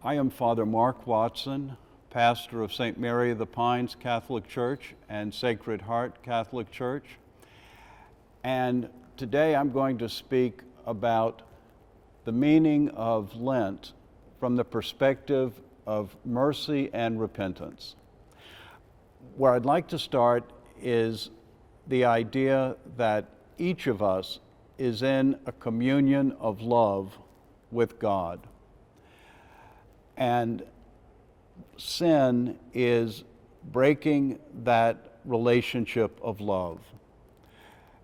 I am Father Mark Watson, pastor of St. Mary of the Pines Catholic Church and Sacred Heart Catholic Church. And today I'm going to speak about the meaning of Lent from the perspective of mercy and repentance. Where I'd like to start is the idea that each of us is in a communion of love with God. And sin is breaking that relationship of love.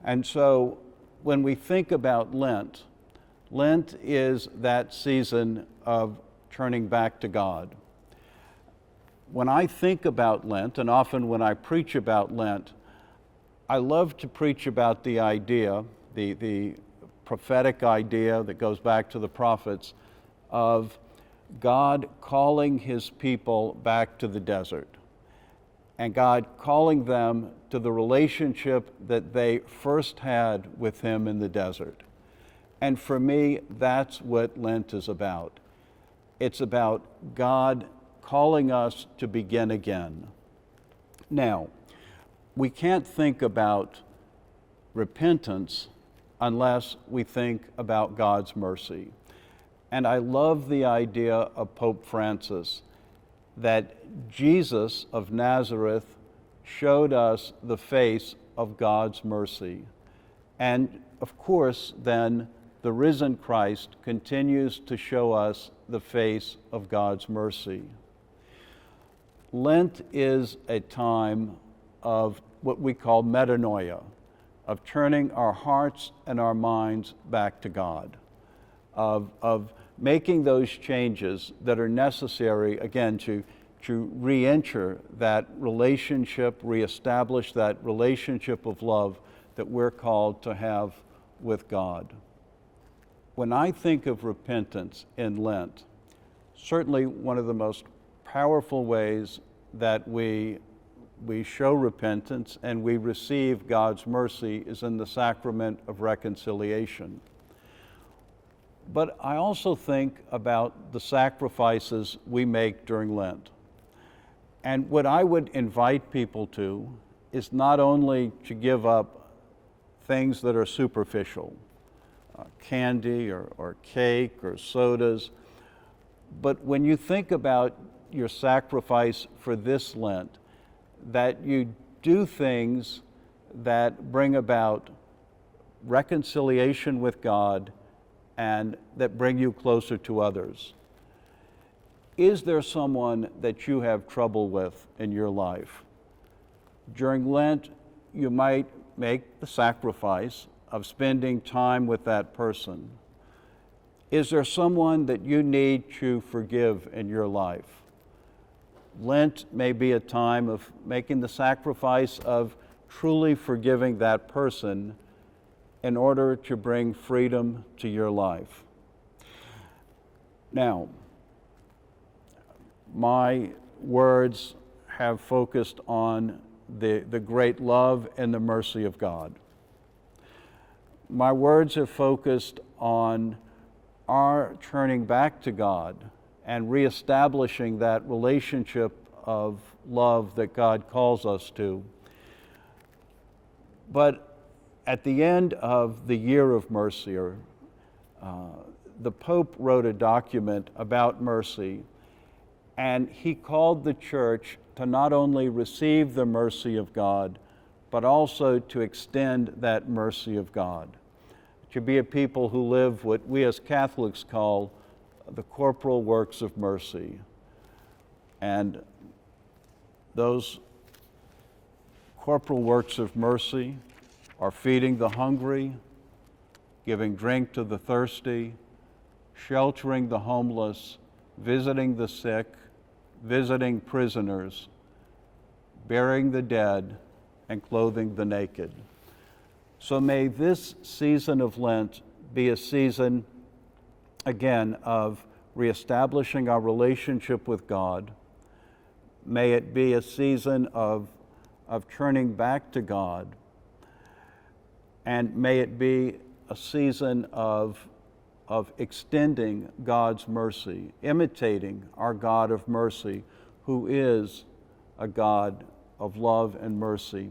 And so when we think about Lent, Lent is that season of turning back to God. When I think about Lent, and often when I preach about Lent, I love to preach about the idea, the prophetic idea that goes back to the prophets, of God calling his people back to the desert, and God calling them to the relationship that they first had with him in the desert. And for me, that's what Lent is about. It's about God calling us to begin again. Now, we can't think about repentance unless we think about God's mercy. And I love the idea of Pope Francis that Jesus of Nazareth showed us the face of God's mercy. And of course, then, the risen Christ continues to show us the face of God's mercy. Lent is a time of what we call metanoia, of turning our hearts and our minds back to God, of making those changes that are necessary, again, to re-enter that relationship, reestablish that relationship of love that we're called to have with God. When I think of repentance in Lent, certainly one of the most powerful ways that we show repentance and we receive God's mercy is in the sacrament of reconciliation. But I also think about the sacrifices we make during Lent. And what I would invite people to is not only to give up things that are superficial, candy or cake or sodas, but when you think about your sacrifice for this Lent, that you do things that bring about reconciliation with God and that bring you closer to others. Is there someone that you have trouble with in your life? During Lent, you might make the sacrifice of spending time with that person. Is there someone that you need to forgive in your life? Lent may be a time of making the sacrifice of truly forgiving that person in order to bring freedom to your life. Now, my words have focused on the great love and the mercy of God. My words have focused on our turning back to God and reestablishing that relationship of love that God calls us to. But at the end of the year of mercy, the Pope wrote a document about mercy, and he called the Church to not only receive the mercy of God, but also to extend that mercy of God, to be a people who live what we as Catholics call the corporal works of mercy. And those corporal works of mercy are feeding the hungry, giving drink to the thirsty, sheltering the homeless, visiting the sick, visiting prisoners, burying the dead, and clothing the naked. So may this season of Lent be a season, again, of reestablishing our relationship with God. May it be a season of turning back to God. And may it be a season of of extending God's mercy, imitating our God of mercy, who is a God of love and mercy.